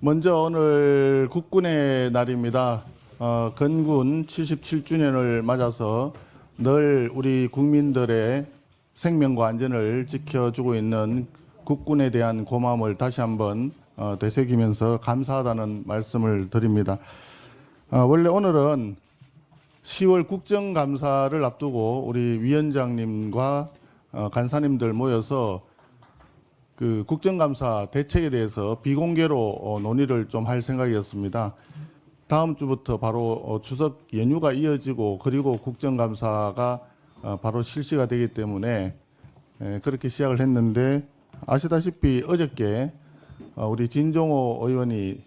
먼저 오늘 국군의 날입니다. 건군 77주년을 맞아서 늘 우리 국민들의 생명과 안전을 지켜주고 있는 국군에 대한 고마움을 다시 한번 되새기면서 감사하다는 말씀을 드립니다. 원래 오늘은 10월 국정감사를 앞두고 우리 위원장님과 간사님들 모여서 그 국정감사 대책에 대해서 비공개로 논의를 좀 할 생각이었습니다. 다음 주부터 바로 추석 연휴가 이어지고 그리고 국정감사가 바로 실시가 되기 때문에 그렇게 시작을 했는데 아시다시피 어저께 우리 진종호 의원이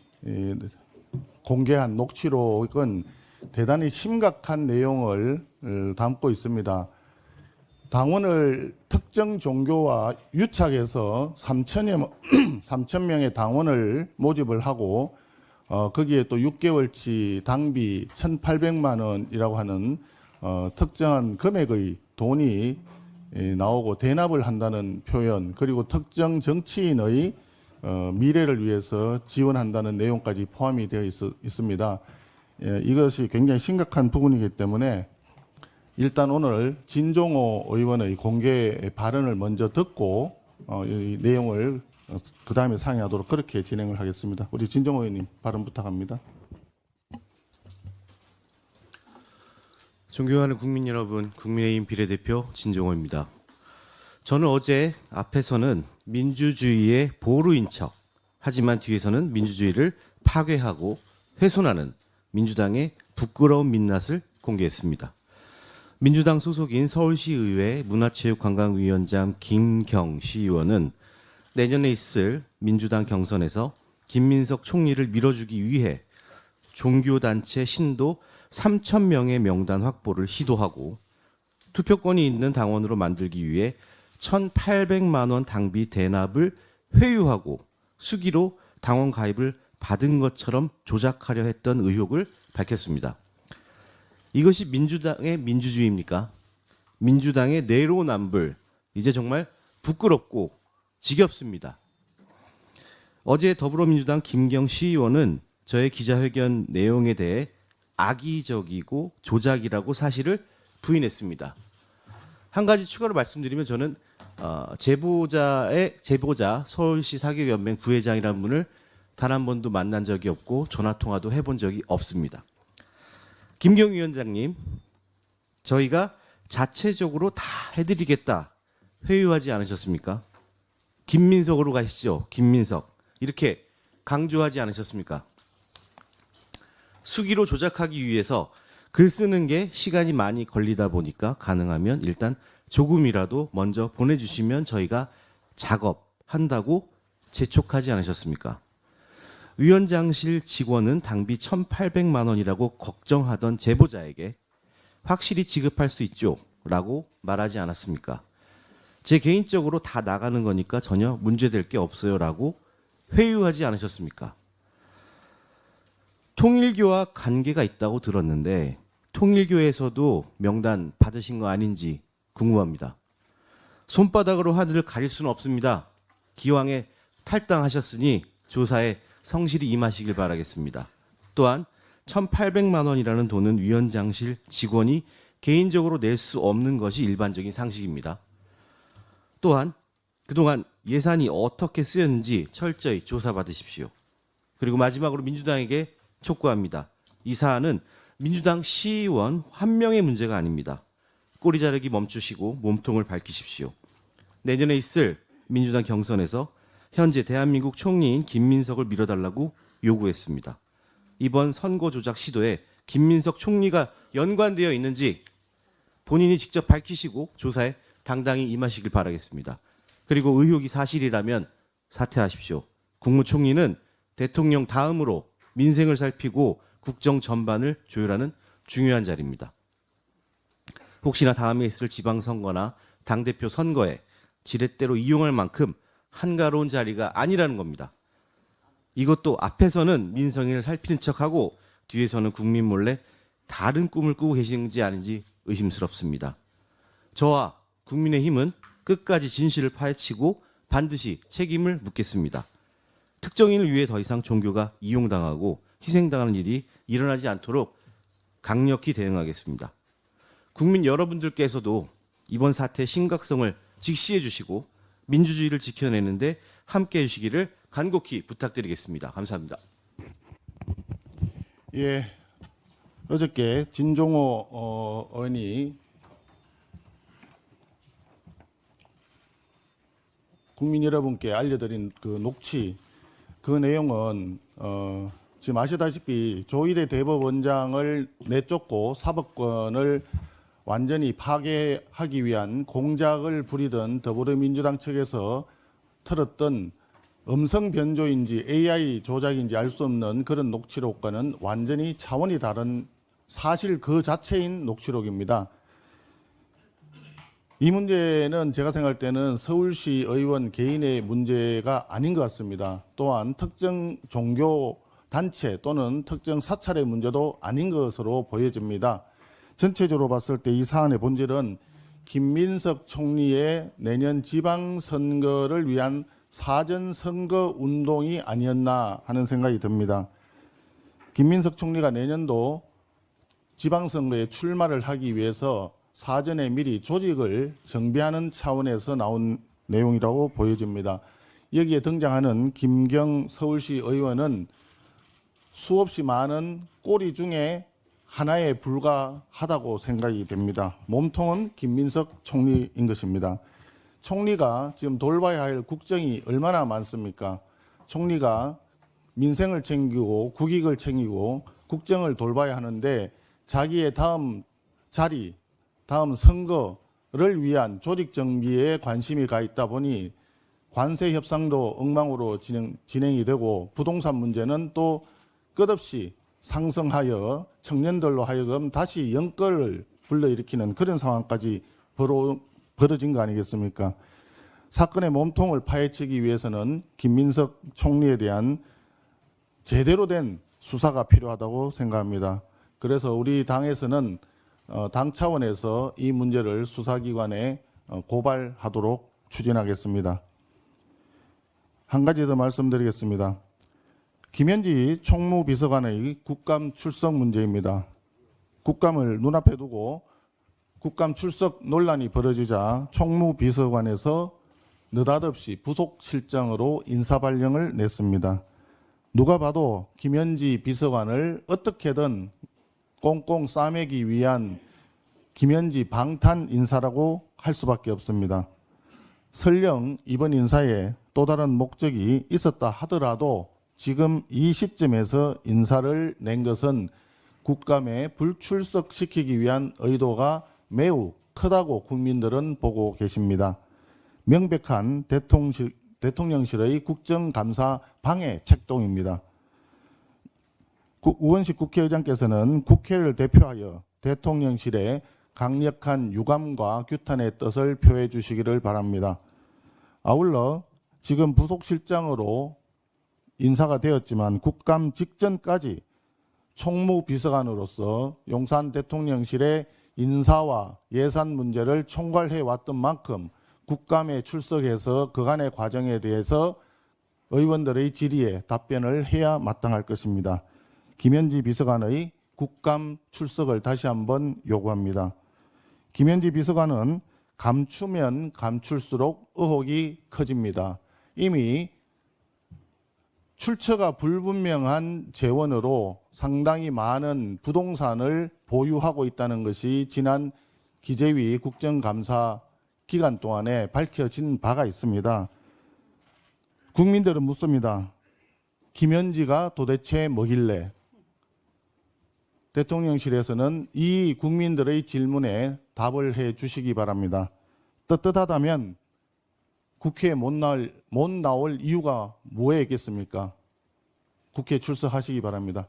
공개한 녹취록은 대단히 심각한 내용을 담고 있습니다. 당원을 특정 종교와 유착해서 3천 명의 당원을 모집을 하고 거기에 또 6개월치 당비 1,800만 원이라고 하는 특정한 금액의 돈이 나오고 대납을 한다는 표현, 그리고 특정 정치인의 미래를 위해서 지원한다는 내용까지 포함이 되어 있습니다. 이것이 굉장히 심각한 부분이기 때문에 일단 오늘 진종호 의원의 공개 발언을 먼저 듣고 이 내용을 그 다음에 상의하도록 그렇게 진행을 하겠습니다. 우리 진종호 의원님 발언 부탁합니다. 존경하는 국민 여러분, 국민의힘 비례대표 진종호입니다. 저는 어제 앞에서는 민주주의의 보루인 척, 하지만 뒤에서는 민주주의를 파괴하고 훼손하는 민주당의 부끄러운 민낯을 공개했습니다. 민주당 소속인 서울시의회 문화체육관광위원장 김경시 의원은 내년에 있을 민주당 경선에서 김민석 총리를 밀어주기 위해 종교단체 신도 3,000명의 명단 확보를 시도하고 투표권이 있는 당원으로 만들기 위해 1,800만 원 당비 대납을 회유하고 수기로 당원 가입을 받은 것처럼 조작하려 했던 의혹을 밝혔습니다. 이것이 민주당의 민주주의입니까? 민주당의 내로남불, 이제 정말 부끄럽고 지겹습니다. 어제 더불어민주당 김경시 의원은 저의 기자회견 내용에 대해 악의적이고 조작이라고 사실을 부인했습니다. 한 가지 추가로 말씀드리면 저는 제보자 서울시 사교연맹 부회장이라는 분을 단 한 번도 만난 적이 없고 전화통화도 해본 적이 없습니다. 김경 위원장님, 저희가 자체적으로 다 해드리겠다 회유하지 않으셨습니까? 김민석으로 가시죠. 김민석. 이렇게 강조하지 않으셨습니까? 수기로 조작하기 위해서 글 쓰는 게 시간이 많이 걸리다 보니까 가능하면 일단 조금이라도 먼저 보내주시면 저희가 작업한다고 재촉하지 않으셨습니까? 위원장실 직원은 당비 1,800만 원이라고 걱정하던 제보자에게 확실히 지급할 수 있죠 라고 말하지 않았습니까? 제 개인적으로 다 나가는 거니까 전혀 문제될 게 없어요 라고 회유하지 않으셨습니까? 통일교와 관계가 있다고 들었는데 통일교에서도 명단 받으신 거 아닌지 궁금합니다. 손바닥으로 하늘을 가릴 수는 없습니다. 기왕에 탈당하셨으니 조사에 성실히 임하시길 바라겠습니다. 또한 1,800만 원이라는 돈은 위원장실 직원이 개인적으로 낼 수 없는 것이 일반적인 상식입니다. 또한 그동안 예산이 어떻게 쓰였는지 철저히 조사받으십시오. 그리고 마지막으로 민주당에게 촉구합니다. 이 사안은 민주당 시의원 한 명의 문제가 아닙니다. 꼬리 자르기 멈추시고 몸통을 밝히십시오. 내년에 있을 민주당 경선에서 현재 대한민국 총리인 김민석을 밀어달라고 요구했습니다. 이번 선거 조작 시도에 김민석 총리가 연관되어 있는지 본인이 직접 밝히시고 조사에 당당히 임하시길 바라겠습니다. 그리고 의혹이 사실이라면 사퇴하십시오. 국무총리는 대통령 다음으로 민생을 살피고 국정 전반을 조율하는 중요한 자리입니다. 혹시나 다음에 있을 지방선거나 당대표 선거에 지렛대로 이용할 만큼 한가로운 자리가 아니라는 겁니다. 이것도 앞에서는 민생을 살피는 척하고 뒤에서는 국민 몰래 다른 꿈을 꾸고 계시는지 아닌지 의심스럽습니다. 저와 국민의힘은 끝까지 진실을 파헤치고 반드시 책임을 묻겠습니다. 특정인을 위해 더 이상 종교가 이용당하고 희생당하는 일이 일어나지 않도록 강력히 대응하겠습니다. 국민 여러분들께서도 이번 사태의 심각성을 직시해 주시고 민주주의를 지켜내는데 함께해 주시기를 간곡히 부탁드리겠습니다. 감사합니다. 예, 어저께 진종호 의원이 국민 여러분께 알려드린 그 녹취, 그 내용은 지금 아시다시피 조희대 대법원장을 내쫓고 사법권을 완전히 파괴하기 위한 공작을 부리던 더불어민주당 측에서 틀었던 음성 변조인지 AI 조작인지 알 수 없는 그런 녹취록과는 완전히 차원이 다른 사실 그 자체인 녹취록입니다. 이 문제는 제가 생각할 때는 서울시 의원 개인의 문제가 아닌 것 같습니다. 또한 특정 종교 단체 또는 특정 사찰의 문제도 아닌 것으로 보여집니다. 전체적으로 봤을 때 이 사안의 본질은 김민석 총리의 내년 지방선거를 위한 사전선거 운동이 아니었나 하는 생각이 듭니다. 김민석 총리가 내년도 지방선거에 출마를 하기 위해서 사전에 미리 조직을 정비하는 차원에서 나온 내용이라고 보여집니다. 여기에 등장하는 김경 서울시 의원은 수없이 많은 꼬리 중에 하나에 불과하다고 생각이 됩니다. 몸통은 김민석 총리인 것입니다. 총리가 지금 돌봐야 할 국정이 얼마나 많습니까? 총리가 민생을 챙기고 국익을 챙기고 국정을 돌봐야 하는데 자기의 다음 자리, 다음 선거를 위한 조직 정비에 관심이 가 있다 보니 관세 협상도 엉망으로 진행이 되고 부동산 문제는 또 끝없이 상승하여 청년들로 하여금 다시 영끌을 불러일으키는 그런 상황까지 벌어진 거 아니겠습니까? 사건의 몸통을 파헤치기 위해서는 김민석 총리에 대한 제대로 된 수사가 필요하다고 생각합니다. 그래서 우리 당에서는 당 차원에서 이 문제를 수사기관에 고발하도록 추진하겠습니다. 한 가지 더 말씀드리겠습니다. 김현지 총무비서관의 국감 출석 문제입니다. 국감을 눈앞에 두고 국감 출석 논란이 벌어지자 총무비서관에서 느닷없이 부속실장으로 인사발령을 냈습니다. 누가 봐도 김현지 비서관을 어떻게든 꽁꽁 싸매기 위한 김현지 방탄 인사라고 할 수밖에 없습니다. 설령 이번 인사에 또 다른 목적이 있었다 하더라도 지금 이 시점에서 인사를 낸 것은 국감에 불출석시키기 위한 의도가 매우 크다고 국민들은 보고 계십니다. 명백한 대통령실의 국정감사 방해 책동입니다. 우원식 국회의장께서는 국회를 대표하여 대통령실에 강력한 유감과 규탄의 뜻을 표해 주시기를 바랍니다. 아울러 지금 부속실장으로 인사가 되었지만 국감 직전까지 총무비서관으로서 용산 대통령실의 인사와 예산 문제를 총괄해 왔던 만큼 국감에 출석해서 그간의 과정에 대해서 의원들의 질의에 답변을 해야 마땅할 것입니다. 김현지 비서관의 국감 출석을 다시 한번 요구합니다. 김현지 비서관은 감추면 감출수록 의혹이 커집니다. 이미 출처가 불분명한 재원으로 상당히 많은 부동산을 보유하고 있다는 것이 지난 기재위 국정감사 기간 동안에 밝혀진 바가 있습니다. 국민들은 묻습니다. 김현지가 도대체 뭐길래? 대통령실에서는 이 국민들의 질문에 답을 해 주시기 바랍니다. 떳떳하다면 국회에 못 나올 이유가 뭐에 있겠습니까? 국회에 출석하시기 바랍니다.